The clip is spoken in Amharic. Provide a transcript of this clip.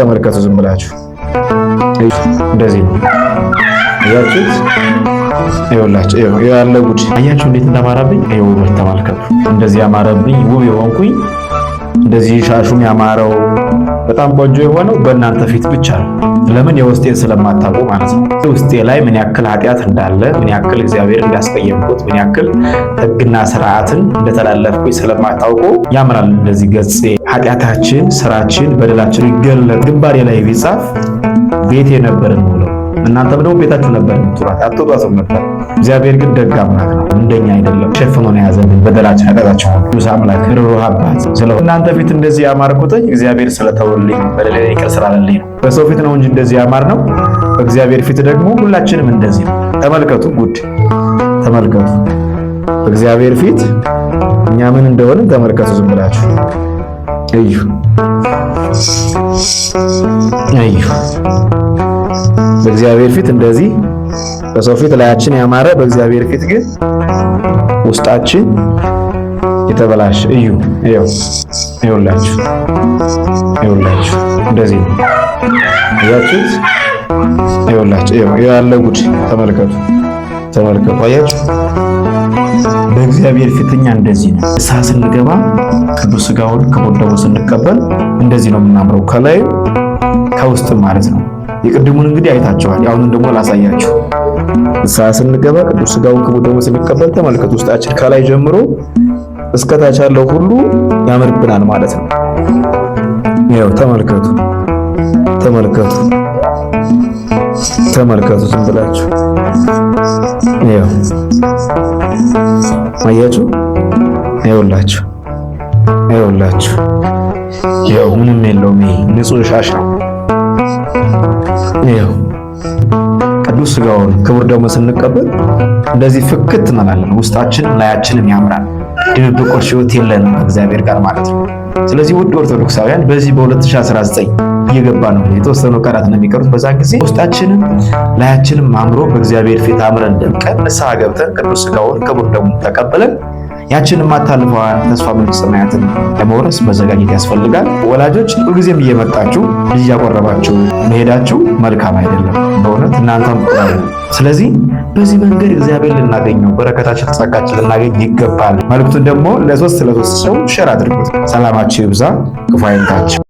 ተመልከቱ ዝም ብላችሁ እንደዚህ ነው ያችሁት። ይኸውላችሁ ይኸው ያለ ጉድ አያችሁ እንዴት እንዳማረብኝ። ይኸው ውበት ተመልከቱ። እንደዚህ ያማረብኝ ውብ የሆንኩኝ እንደዚህ ሻሹም ያማረው በጣም ቆንጆ የሆነው በእናንተ ፊት ብቻ ነው። ለምን? የውስጤን ስለማታውቁ ማለት ነው። ውስጤ ላይ ምን ያክል ኃጢአት እንዳለ፣ ምን ያክል እግዚአብሔር እንዳስቀየምኩት፣ ምን ያክል ሕግና ስርዓትን እንደተላለፍኩኝ ስለማታውቁ ያምራል እንደዚህ ገጽ። ኃጢአታችን፣ ስራችን፣ በደላችን ይገለጥ ግንባሬ ላይ ቢጻፍ ቤቴ ነበር ነው። እናንተም ደግሞ ቤታችሁ ነበር የምትውሏት፣ አትወጧትም ነበር። እግዚአብሔር ግን ደግ አምላክ ነው፣ እንደኛ አይደለም። ሸፍኖ ነው የያዘልን በደላችን ኃጢአታችን። ቅዱስ አምላክ ርኅሩህ አባት ስለሆነ እናንተ ፊት እንደዚህ ያማርኩትኝ እግዚአብሔር ስለተወልኝ በደሌን ይቅር ስላለልኝ ነው። በሰው ፊት ነው እንጂ እንደዚህ ያማር ነው፣ በእግዚአብሔር ፊት ደግሞ ሁላችንም እንደዚህ ነው። ተመልከቱ፣ ጉድ ተመልከቱ። በእግዚአብሔር ፊት እኛ ምን እንደሆነ ተመልከቱ። ዝም ብላችሁ እዩ እዩ። በእግዚአብሔር ፊት እንደዚህ፣ በሰው ፊት ላያችን ያማረ፣ በእግዚአብሔር ፊት ግን ውስጣችን የተበላሸ። እዩ ይኸውላችሁ እንደዚህ ነው አያችሁት? ይኸውላችሁ ያለ ጉድ ተመልከቱ። አያችሁ? በእግዚአብሔር ፊት እኛ እንደዚህ ነው። ንስሐ ስንገባ ቅዱስ ሥጋውን ክቡር ደሙን ስንቀበል እንደዚህ ነው የምናምረው፣ ከላይ ከውስጥ ማለት ነው። የቅድሙን እንግዲህ አይታችኋል። አሁን ደግሞ ላሳያችሁ። ንስሐ ስንገባ ቅዱስ ሥጋውን ክቡር ደሙን ስንቀበል ተመልከቱ፣ ውስጣችን ከላይ ጀምሮ እስከ ታች ያለው ሁሉ ያምርብናል ማለት ነው። ይኸው ተመልከቱ ዝም ብላችሁ ይኸው አያችሁ። ይኸውላችሁ ይኸው ምንም የለውም። ይሄ ንጹህ ሻሽ ነው። ይኸው ቅዱስ ሥጋውን ክቡር ደሙን ስንቀበል እንደዚህ ፍክት እንላለን። ውስጣችንም ላያችንም ያምራል። ድብብቆሽ ሕይወት የለንም ከእግዚአብሔር ጋር ማለት ነው። ስለዚህ ውድ ኦርቶዶክሳውያን በዚህ በ2019 እየገባ ነው። የተወሰኑ ቀናት ነው የሚቀሩት። በዛ ጊዜ ውስጣችንም ላያችንም አምሮ በእግዚአብሔር ፊት አምረን ደምቀን ንስሐ ገብተን ቅዱስ ሥጋውን ክቡር ደሙን ተቀብለን ያችን ማታልፈዋን ተስፋ መንግሥተ ሰማያትን ለመውረስ መዘጋጀት ያስፈልጋል። ወላጆች ሁልጊዜም እየመጣችሁ ልጅ ያቆረባችሁ መሄዳችሁ መልካም አይደለም። በእውነት እናንተም ቁጠሩ። ስለዚህ በዚህ መንገድ እግዚአብሔር ልናገኘው በረከታችን ጸጋችን ልናገኝ ይገባል። መልእክቱን ደግሞ ለሶስት ሰው ሼር አድርጉት። ሰላማችሁ ይብዛ፣ ክፉ አይንካችሁ።